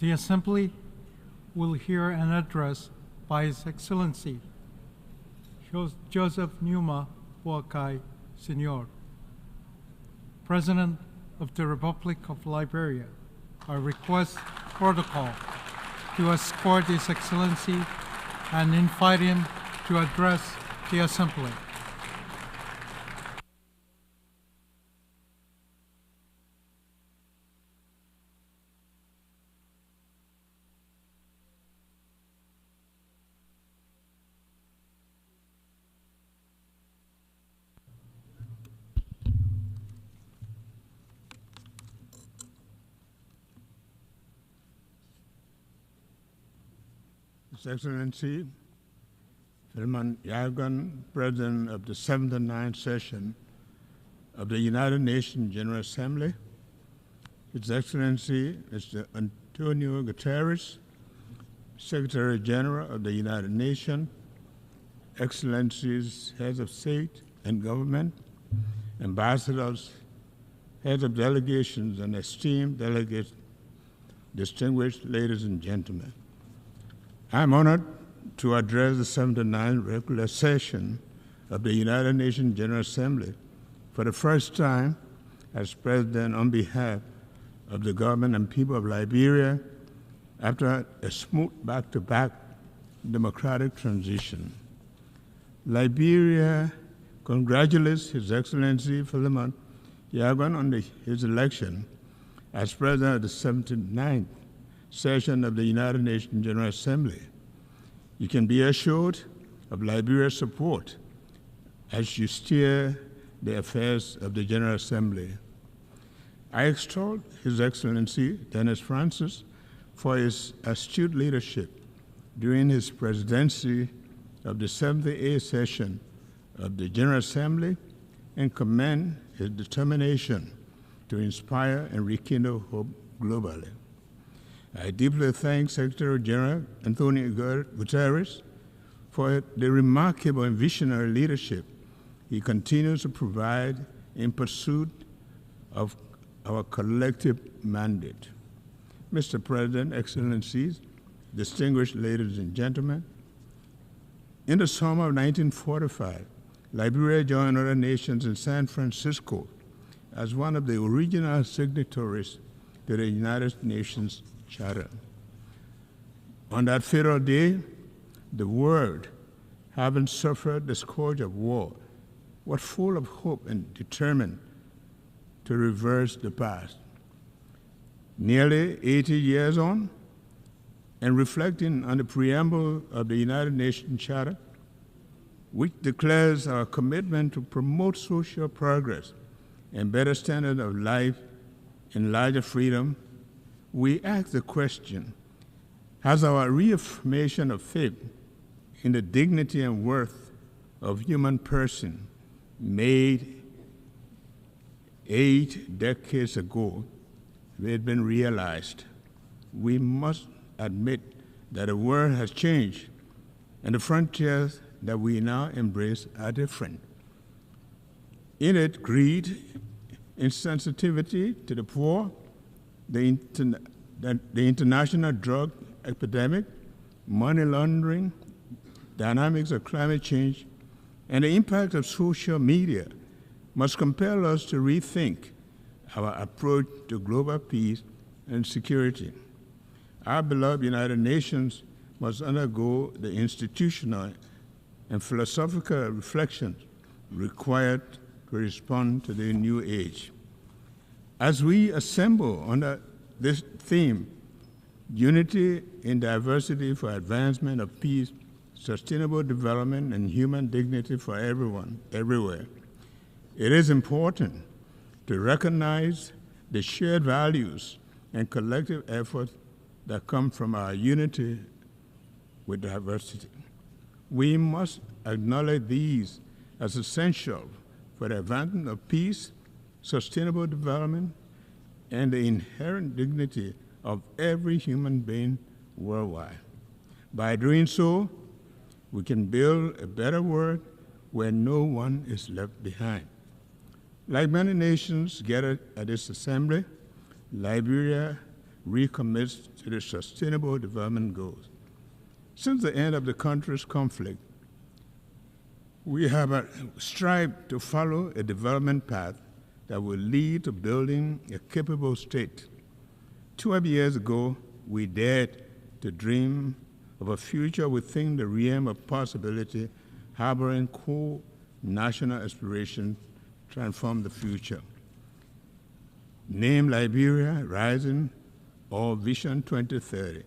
The Assembly will hear an address by His Excellency Joseph Numa Boakai, Sr., President of the Republic of Liberia. I request protocol to escort His Excellency and invite him to address the Assembly. His Excellency, Philemon Yagan, President of the 79th Session of the United Nations General Assembly, His Excellency Mr. Antonio Guterres, Secretary General of the United Nations, Excellencies, Heads of State and Government, Ambassadors, Heads of Delegations, and esteemed delegates, distinguished ladies and gentlemen. I am honored to address the 79th regular session of the United Nations General Assembly for the first time as President on behalf of the government and people of Liberia after a smooth back-to-back democratic transition. Liberia congratulates His Excellency Philemon Yagan on his election as President of the 79th session of the United Nations General Assembly. You can be assured of Liberia's support as you steer the affairs of the General Assembly. I extol His Excellency Dennis Francis for his astute leadership during his presidency of the 78th session of the General Assembly and commend his determination to inspire and rekindle hope globally. I deeply thank Secretary General Antonio Guterres for the remarkable and visionary leadership he continues to provide in pursuit of our collective mandate. Mr. President, Excellencies, distinguished ladies and gentlemen, in the summer of 1945, Liberia joined other nations in San Francisco as one of the original signatories to the United Nations Charter. On that fatal day, the world, having suffered the scourge of war, was full of hope and determined to reverse the past. Nearly 80 years on, and reflecting on the preamble of the United Nations Charter, which declares our commitment to promote social progress and better standard of life and larger freedom, we ask the question, has our reaffirmation of faith in the dignity and worth of human person made 8 decades ago been realized? We must admit that the world has changed and the frontiers that we now embrace are different. In it, greed, insensitivity to the poor, the international drug epidemic, money laundering, dynamics of climate change, and the impact of social media must compel us to rethink our approach to global peace and security. Our beloved United Nations must undergo the institutional and philosophical reflections required to respond to the new age. As we assemble under this theme, unity in diversity for advancement of peace, sustainable development, and human dignity for everyone, everywhere, it is important to recognize the shared values and collective efforts that come from our unity with diversity. We must acknowledge these as essential for the advancement of peace, sustainable development, and the inherent dignity of every human being worldwide. By doing so, we can build a better world where no one is left behind. Like many nations gathered at this assembly, Liberia recommits to the Sustainable Development Goals. Since the end of the country's conflict, we have strived to follow a development path that will lead to building a capable state. 12 years ago, we dared to dream of a future within the realm of possibility, harboring core national aspirations to transform the future. Named Liberia Rising or Vision 2030,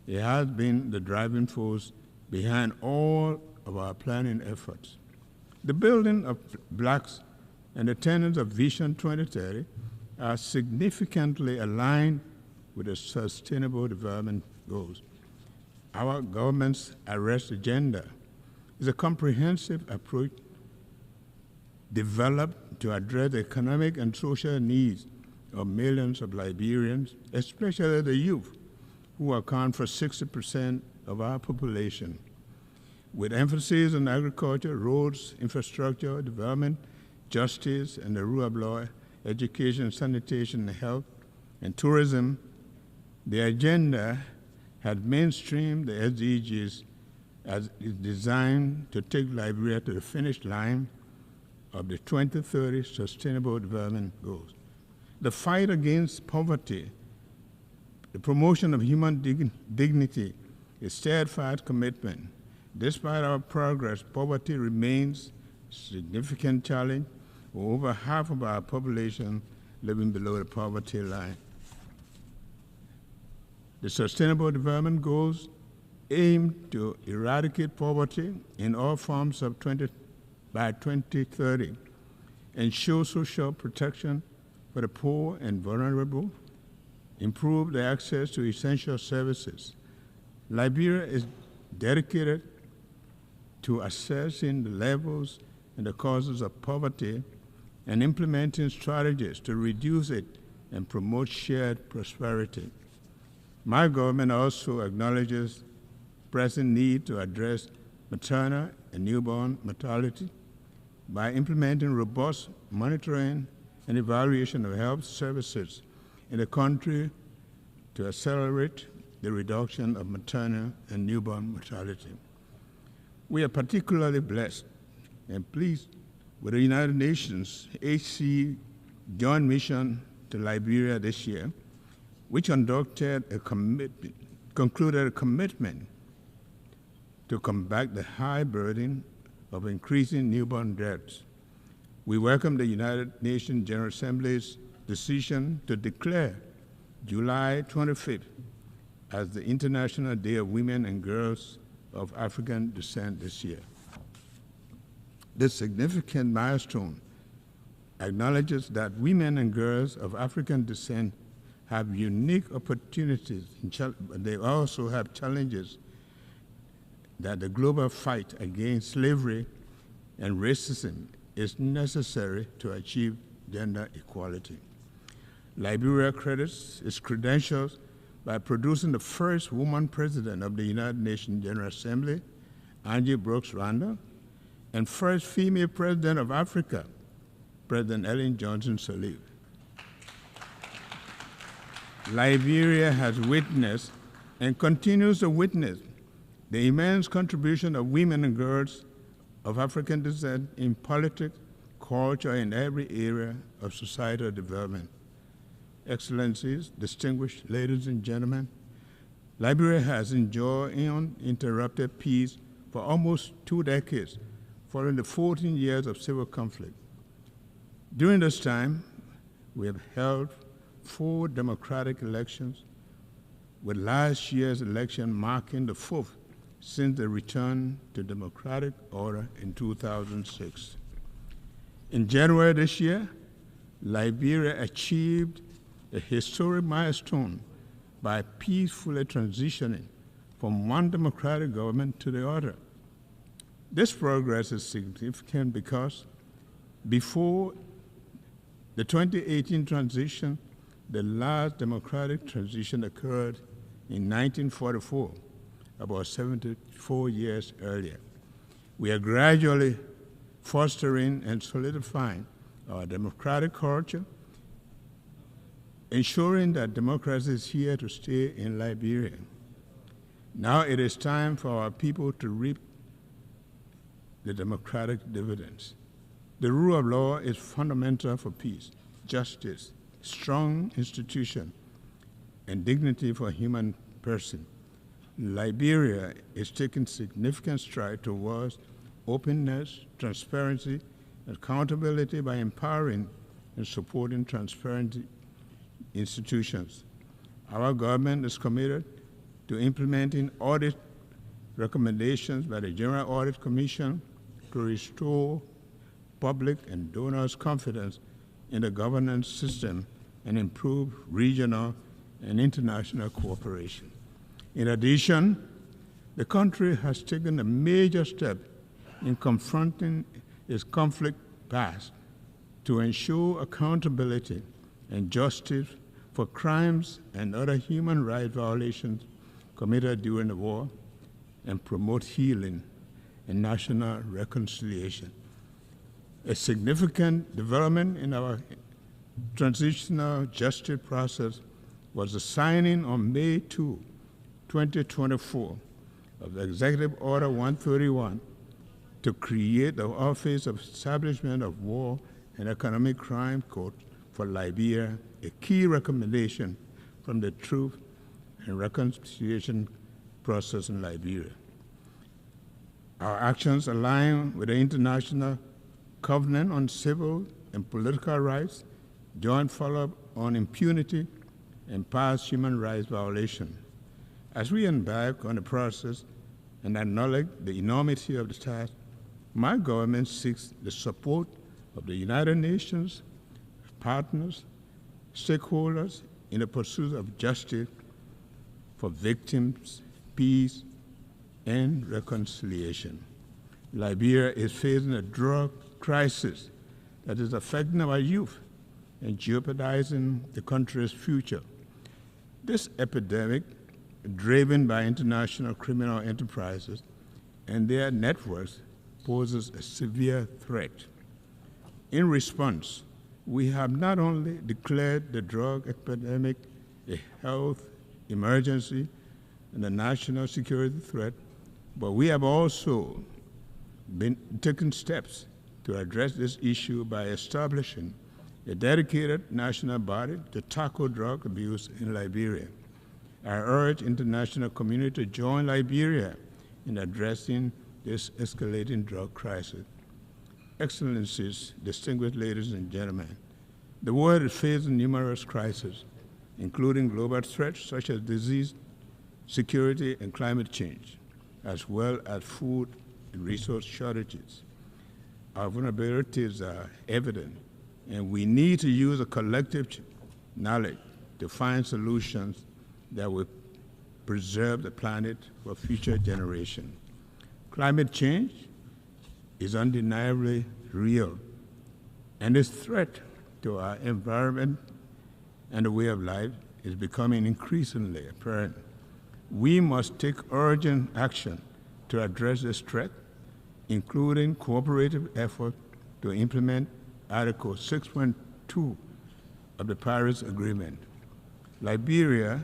it has been the driving force behind all of our planning efforts. The building of blocks and the tenets of Vision 2030 are significantly aligned with the Sustainable Development Goals. Our government's Arrest Agenda is a comprehensive approach developed to address the economic and social needs of millions of Liberians, especially the youth, who account for 60% of our population. With emphasis on agriculture, roads, infrastructure, development, justice, and the rule of law, education, sanitation, health, and tourism, the agenda had mainstreamed the SDGs as is designed to take Liberia to the finish line of the 2030 Sustainable Development Goals. The fight against poverty, the promotion of human dignity, a steadfast commitment. Despite our progress, poverty remains a significant challenge, with over half of our population living below the poverty line. The Sustainable Development Goals aim to eradicate poverty in all forms by 2030, ensure social protection for the poor and vulnerable, improve the access to essential services. Liberia is dedicated to assessing the levels and the causes of poverty and implementing strategies to reduce it and promote shared prosperity. My government also acknowledges pressing need to address maternal and newborn mortality by implementing robust monitoring and evaluation of health services in the country to accelerate the reduction of maternal and newborn mortality. We are particularly blessed and pleased with the United Nations HC Joint Mission to Liberia this year, which concluded a commitment to combat the high burden of increasing newborn deaths. We welcome the United Nations General Assembly's decision to declare July 25th as the International Day of Women and Girls of African Descent this year. This significant milestone acknowledges that women and girls of African descent have unique opportunities, but they also have challenges that the global fight against slavery and racism is necessary to achieve gender equality. Liberia credits its credentials by producing the first woman president of the United Nations General Assembly, Angie Brooks Randall, and first female president of Africa, President Ellen Johnson Sirleaf. Liberia has witnessed and continues to witness the immense contribution of women and girls of African descent in politics, culture, and every area of societal development. Excellencies, distinguished ladies and gentlemen, Liberia has enjoyed uninterrupted peace for almost 2 decades, following the 14 years of civil conflict. During this time, we have held 4 democratic elections, with last year's election marking the 4th since the return to democratic order in 2006. In January this year, Liberia achieved a historic milestone by peacefully transitioning from one democratic government to the other. This progress is significant because before the 2018 transition, the last democratic transition occurred in 1944, about 74 years earlier. We are gradually fostering and solidifying our democratic culture ensuring that democracy is here to stay in Liberia. Now it is time for our people to reap the democratic dividends. The rule of law is fundamental for peace, justice, strong institution, and dignity for human person. Liberia is taking significant strides towards openness, transparency, accountability by empowering and supporting transparent institutions. Our government is committed to implementing audit recommendations by the General Audit Commission to restore public and donors' confidence in the governance system and improve regional and international cooperation. In addition, the country has taken a major step in confronting its conflict past to ensure accountability and justice for crimes and other human rights violations committed during the war and promote healing and national reconciliation. A significant development in our transitional justice process was the signing on May 2, 2024, of the Executive Order 131 to create the Office of Establishment of War and Economic Crime Court for Liberia, a key recommendation from the Truth and Reconciliation process in Liberia. Our actions align with the International Covenant on Civil and Political Rights, joint follow-up on impunity and past human rights violations. As we embark on the process and acknowledge the enormity of the task, my government seeks the support of the United Nations, partners, stakeholders in the pursuit of justice for victims, peace, and reconciliation. Liberia is facing a drug crisis that is affecting our youth and jeopardizing the country's future. This epidemic, driven by international criminal enterprises and their networks, poses a severe threat. In response, we have not only declared the drug epidemic a health emergency and a national security threat, but we have also been taking steps to address this issue by establishing a dedicated national body to tackle drug abuse in Liberia. I urge international community to join Liberia in addressing this escalating drug crisis. Excellencies, distinguished ladies and gentlemen, the world is facing numerous crises, including global threats such as disease, security, and climate change, as well as food and resource shortages. Our vulnerabilities are evident, and we need to use a collective knowledge to find solutions that will preserve the planet for future generations. Climate change is undeniably real, and its threat to our environment and the way of life is becoming increasingly apparent. We must take urgent action to address this threat, including cooperative efforts to implement Article 6.2 of the Paris Agreement. Liberia,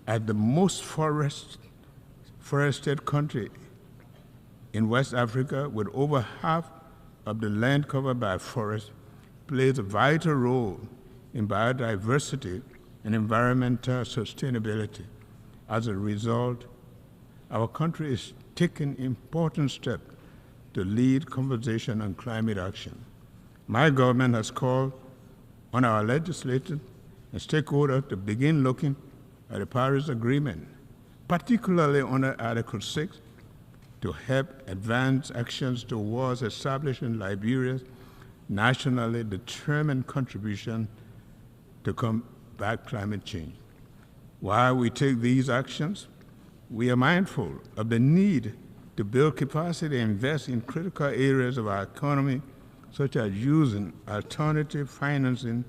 as the most forested country in West Africa, with over half of the land covered by forests, plays a vital role in biodiversity and environmental sustainability. As a result, our country is taking important steps to lead conversation on climate action. My government has called on our legislators and stakeholders to begin looking at the Paris Agreement, particularly under Article 6, to help advance actions towards establishing Liberia's nationally determined contribution to combat climate change. While we take these actions, we are mindful of the need to build capacity and invest in critical areas of our economy, such as using alternative financing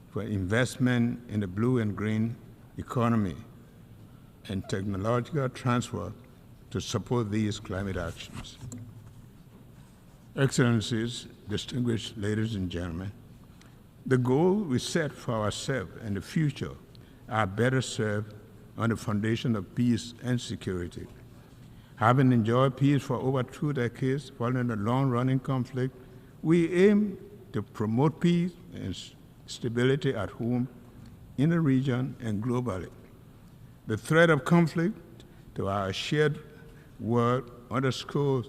for investment in the blue and green economy and technological transfer to support these climate actions. Excellencies, distinguished ladies and gentlemen, The goals we set for ourselves and the future are better served on the foundation of peace and security. Having enjoyed peace for over 2 decades following a long-running conflict, we aim to promote peace and stability at home, in the region, and globally. The threat of conflict to our shared world underscores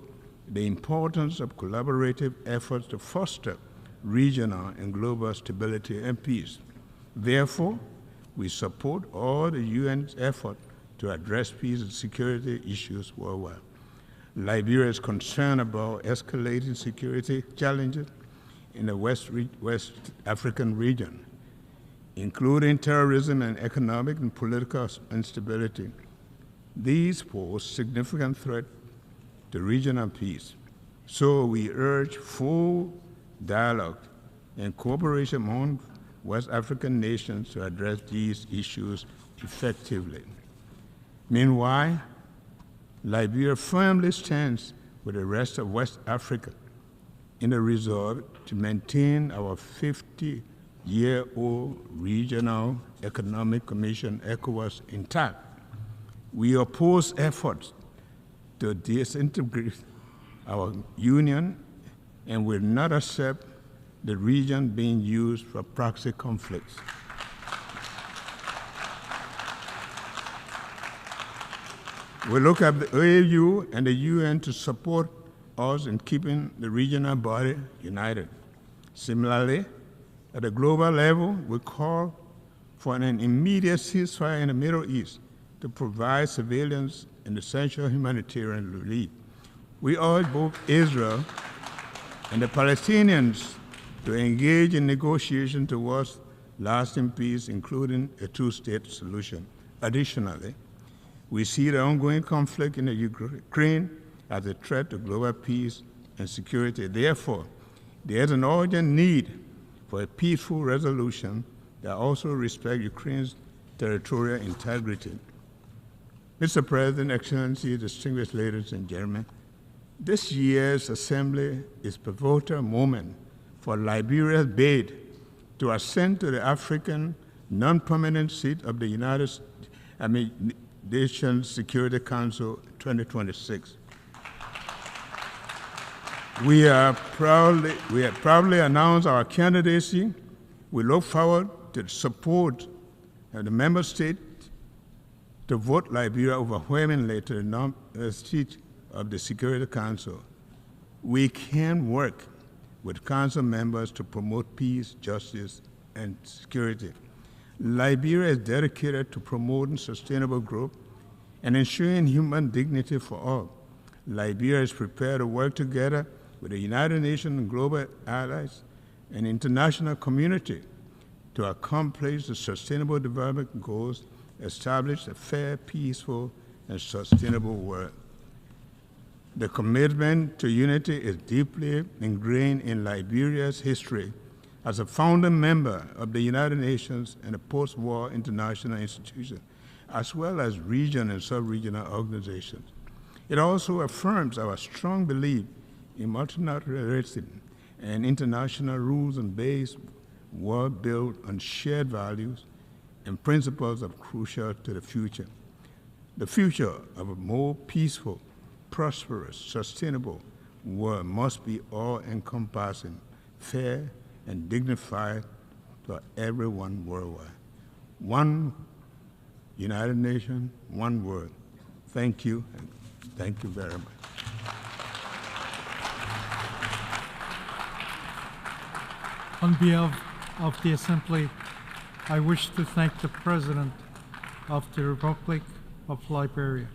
the importance of collaborative efforts to foster regional and global stability and peace. Therefore, we support all the UN's effort to address peace and security issues worldwide. Liberia is concerned about escalating security challenges in the West African region, including terrorism and economic and political instability. These pose significant threat to regional peace. So we urge full dialogue and cooperation among West African nations to address these issues effectively. Meanwhile, Liberia firmly stands with the rest of West Africa in the resolve to maintain our 50-year-old Regional Economic Commission, ECOWAS, intact. We oppose efforts to disintegrate our union and will not accept the region being used for proxy conflicts. We look at the AU and the UN to support us in keeping the regional body united. Similarly, at the global level, we call for an immediate ceasefire in the Middle East to provide civilians an essential humanitarian relief. We urge both Israel and the Palestinians to engage in negotiations towards lasting peace, including a two-state solution. Additionally, we see the ongoing conflict in the Ukraine as a threat to global peace and security. Therefore, there is an urgent need for a peaceful resolution that also respects Ukraine's territorial integrity. Mr. President, Excellency, distinguished ladies and gentlemen, this year's Assembly is a pivotal moment for Liberia's bid to ascend to the African non-permanent seat of the United Nations Security Council 2026. We have proudly announced our candidacy. We look forward to the support of the member states to vote Liberia overwhelmingly to the seat of the Security Council. We can work with Council members to promote peace, justice, and security. Liberia is dedicated to promoting sustainable growth and ensuring human dignity for all. Liberia is prepared to work together with the United Nations and global allies and international community to accomplish the sustainable development goals, establish a fair, peaceful, and sustainable world. The commitment to unity is deeply ingrained in Liberia's history as a founding member of the United Nations and a post-war international institution, as well as regional and sub-regional organizations. It also affirms our strong belief in multilateralism and international rules and based world built on shared values and principles are crucial to the future. The future of a more peaceful, prosperous, sustainable world must be all-encompassing, fair, and dignified for everyone worldwide. One United Nations, one world. Thank you, and thank you very much. On behalf of the Assembly, I wish to thank the President of the Republic of Liberia.